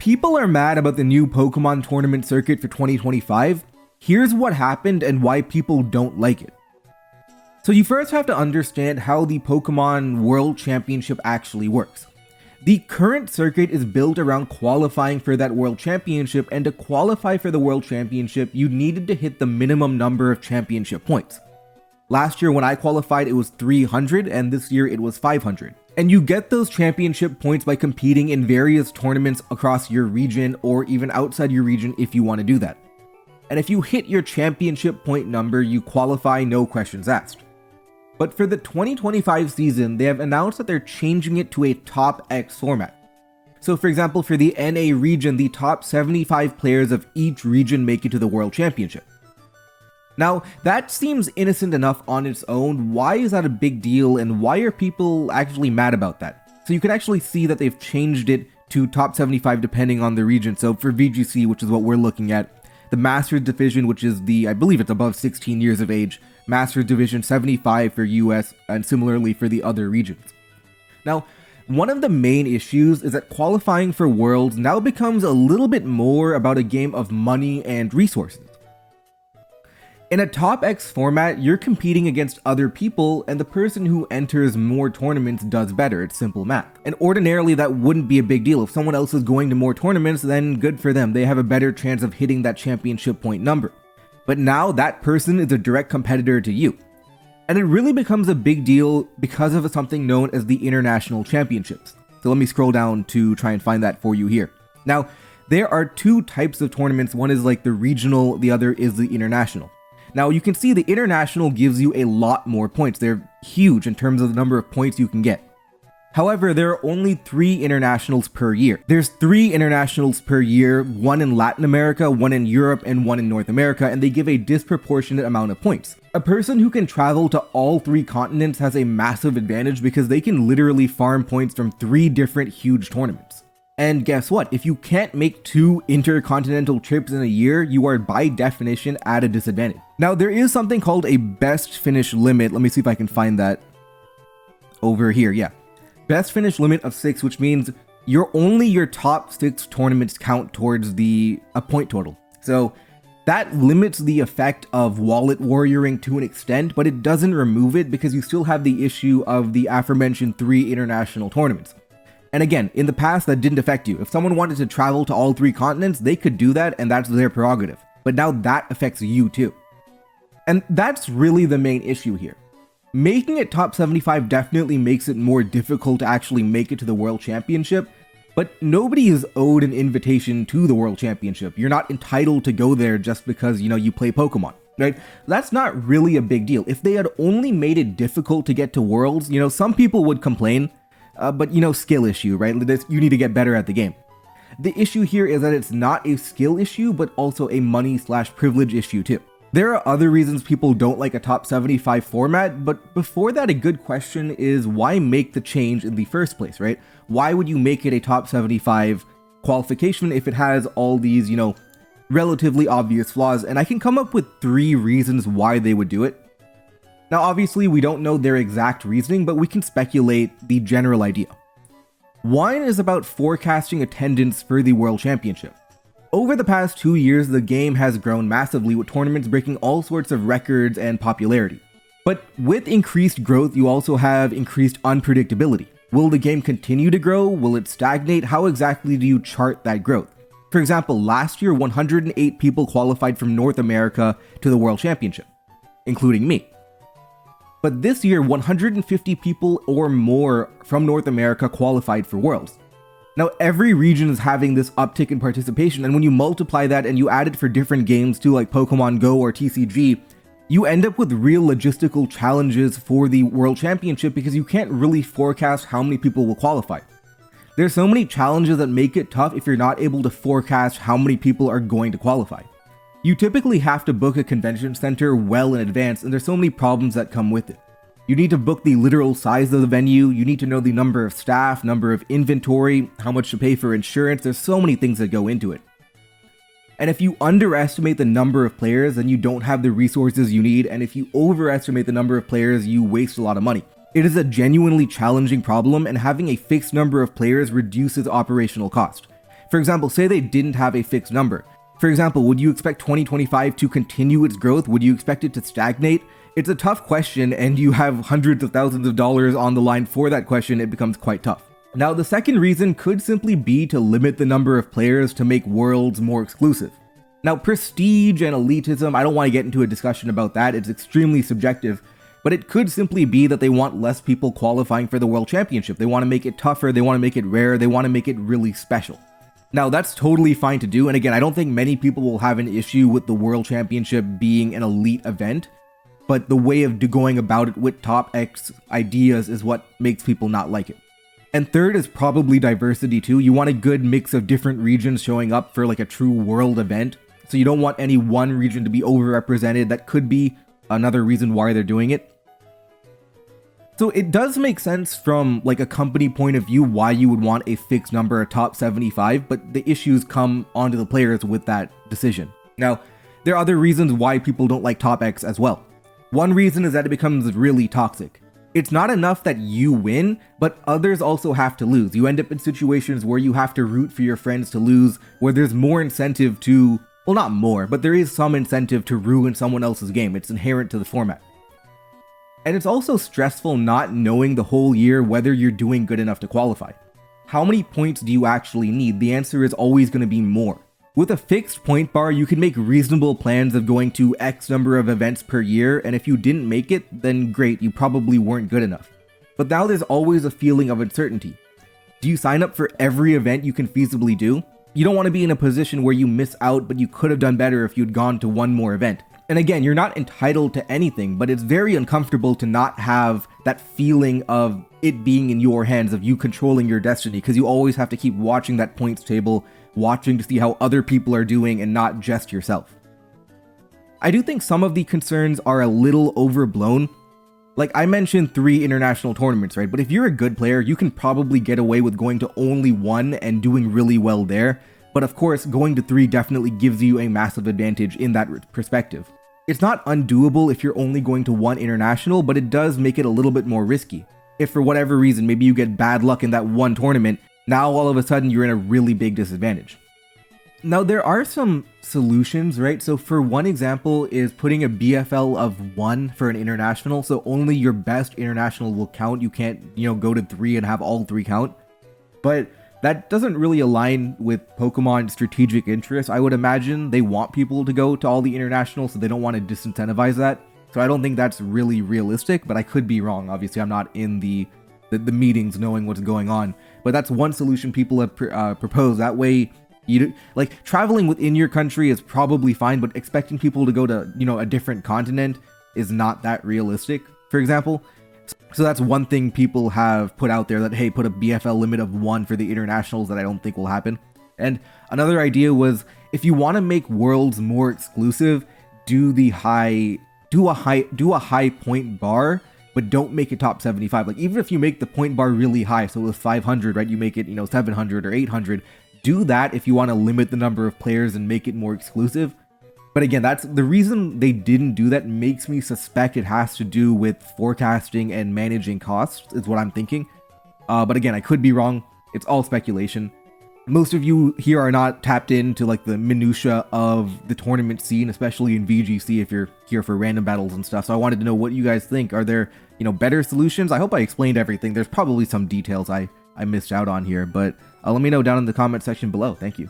people are mad about the new Pokemon tournament circuit for 2025, here's what happened and why people don't like it. So you first have to understand how the Pokemon World Championship actually works. The current circuit is built around qualifying for that World Championship, and to qualify for the World Championship, you needed to hit the minimum number of championship points. Last year when I qualified, it was 300, and this year it was 500. And you get those championship points by competing in various tournaments across your region or even outside your region if you want to do that. And if you hit your championship point number, you qualify, no questions asked. But for the 2025 season, they have announced that they're changing it to a top X format. So for example, for the NA region, the top 75 players of each region make it to the World Championship. Now, that seems innocent enough on its own. Why is that a big deal, and why are people actually mad about that? So you can actually see that they've changed it to top 75 depending on the region. So for VGC, which is what we're looking at, the Masters Division, which is I believe it's above 16 years of age, Masters Division 75 for US, and similarly for the other regions. Now, one of the main issues is that qualifying for Worlds now becomes a little bit more about a game of money and resources. In a top X format, you're competing against other people, and the person who enters more tournaments does better. It's simple math. And ordinarily that wouldn't be a big deal. If someone else is going to more tournaments, then good for them. They have a better chance of hitting that championship point number. But now that person is a direct competitor to you. And it really becomes a big deal because of something known as the International Championships. So let me scroll down to try and find that for you here. Now, there are two types of tournaments. One is like the regional, the other is the international. Now you can see the international gives you a lot more points. They're huge in terms of the number of points you can get. However, there are only 3 internationals per year. There's 3 internationals per year, one in Latin America, one in Europe, and one in North America, and they give a disproportionate amount of points. A person who can travel to all 3 continents has a massive advantage because they can literally farm points from 3 different huge tournaments. And guess what? If you can't make 2 intercontinental trips in a year, you are by definition at a disadvantage. Now, there is something called a best finish limit. Let me see if I can find that over here. Yeah. Best finish limit of 6, which means only your top 6 tournaments count towards a point total. So that limits the effect of wallet warrioring to an extent, but it doesn't remove it because you still have the issue of the aforementioned 3 international tournaments. And again, in the past, that didn't affect you. If someone wanted to travel to all 3 continents, they could do that, and that's their prerogative. But now that affects you too. And that's really the main issue here. Making it top 75 definitely makes it more difficult to actually make it to the World Championship, but nobody is owed an invitation to the World Championship. You're not entitled to go there just because, you play Pokemon, right? That's not really a big deal. If they had only made it difficult to get to Worlds, some people would complain. But skill issue, right? You need to get better at the game. The issue here is that it's not a skill issue, but also a money/privilege issue too. There are other reasons people don't like a top 75 format, but before that, a good question is why make the change in the first place, right? Why would you make it a top 75 qualification if it has all these, relatively obvious flaws? And I can come up with 3 reasons why they would do it. Now, obviously, we don't know their exact reasoning, but we can speculate the general idea. One is about forecasting attendance for the World Championship. Over the past 2 years, the game has grown massively, with tournaments breaking all sorts of records and popularity. But with increased growth, you also have increased unpredictability. Will the game continue to grow? Will it stagnate? How exactly do you chart that growth? For example, last year, 108 people qualified from North America to the World Championship, including me. But this year, 150 people or more from North America qualified for Worlds. Now, every region is having this uptick in participation, and when you multiply that and you add it for different games too, like Pokemon Go or TCG, you end up with real logistical challenges for the World Championship because you can't really forecast how many people will qualify. There's so many challenges that make it tough if you're not able to forecast how many people are going to qualify. You typically have to book a convention center well in advance, and there's so many problems that come with it. You need to book the literal size of the venue, you need to know the number of staff, number of inventory, how much to pay for insurance. There's so many things that go into it. And if you underestimate the number of players, then you don't have the resources you need, and if you overestimate the number of players, you waste a lot of money. It is a genuinely challenging problem, and having a fixed number of players reduces operational cost. For example, say they didn't have a fixed number. For example, would you expect 2025 to continue its growth? Would you expect it to stagnate? It's a tough question, and you have hundreds of thousands of dollars on the line for that question. It becomes quite tough. Now, the second reason could simply be to limit the number of players to make Worlds more exclusive. Now, prestige and elitism, I don't want to get into a discussion about that. It's extremely subjective, but it could simply be that they want less people qualifying for the World Championship. They want to make it tougher, they want to make it rare, they want to make it really special. Now, that's totally fine to do, and again, I don't think many people will have an issue with the World Championship being an elite event, but the way of going about it with top X ideas is what makes people not like it. And third is probably diversity too. You want a good mix of different regions showing up for like a true world event. So you don't want any one region to be overrepresented. That could be another reason why they're doing it. So it does make sense from like a company point of view why you would want a fixed number, a top 75, but the issues come onto the players with that decision. Now, there are other reasons why people don't like top X as well. One reason is that it becomes really toxic. It's not enough that you win, but others also have to lose. You end up in situations where you have to root for your friends to lose, where there's more incentive to, well, not more, but there is some incentive to ruin someone else's game. It's inherent to the format. And it's also stressful not knowing the whole year whether you're doing good enough to qualify. How many points do you actually need? The answer is always going to be more. With a fixed point bar, you can make reasonable plans of going to X number of events per year, and if you didn't make it, then great, you probably weren't good enough. But now there's always a feeling of uncertainty. Do you sign up for every event you can feasibly do? You don't want to be in a position where you miss out, but you could have done better if you'd gone to one more event. And again, you're not entitled to anything, but it's very uncomfortable to not have that feeling of it being in your hands, of you controlling your destiny, because you always have to keep watching that points table, watching to see how other people are doing and not just yourself. I do think some of the concerns are a little overblown. Like I mentioned 3 international tournaments, right? But if you're a good player, you can probably get away with going to only 1 and doing really well there. But of course, going to 3 definitely gives you a massive advantage in that perspective. It's not undoable if you're only going to 1 international, but it does make it a little bit more risky. If for whatever reason, maybe you get bad luck in that one tournament, now all of a sudden you're in a really big disadvantage. Now there are some solutions, right? So for one example is putting a BFL of 1 for an international, so only your best international will count. You can't, go to 3 and have all 3 count. But that doesn't really align with Pokemon's strategic interests. I would imagine they want people to go to all the internationals, so they don't want to disincentivize that. So I don't think that's really realistic, but I could be wrong. Obviously, I'm not in the meetings knowing what's going on. But that's one solution people have proposed. That way, traveling within your country is probably fine, but expecting people to go to, a different continent is not that realistic, for example. So that's one thing people have put out there, that, hey, put a BFL limit of 1 for the internationals, that I don't think will happen. And another idea was, if you want to make Worlds more exclusive, do a high point bar, but don't make it top 75. Like, even if you make the point bar really high, so with 500, right, you make it, 700 or 800, do that if you want to limit the number of players and make it more exclusive. But again, that's the reason they didn't do that. Makes me suspect it has to do with forecasting and managing costs, is what I'm thinking. But again, I could be wrong. It's all speculation. Most of you here are not tapped into like the minutia of the tournament scene, especially in VGC if you're here for random battles and stuff. So I wanted to know what you guys think. Are there, better solutions? I hope I explained everything. There's probably some details I missed out on here, but let me know down in the comment section below. Thank you.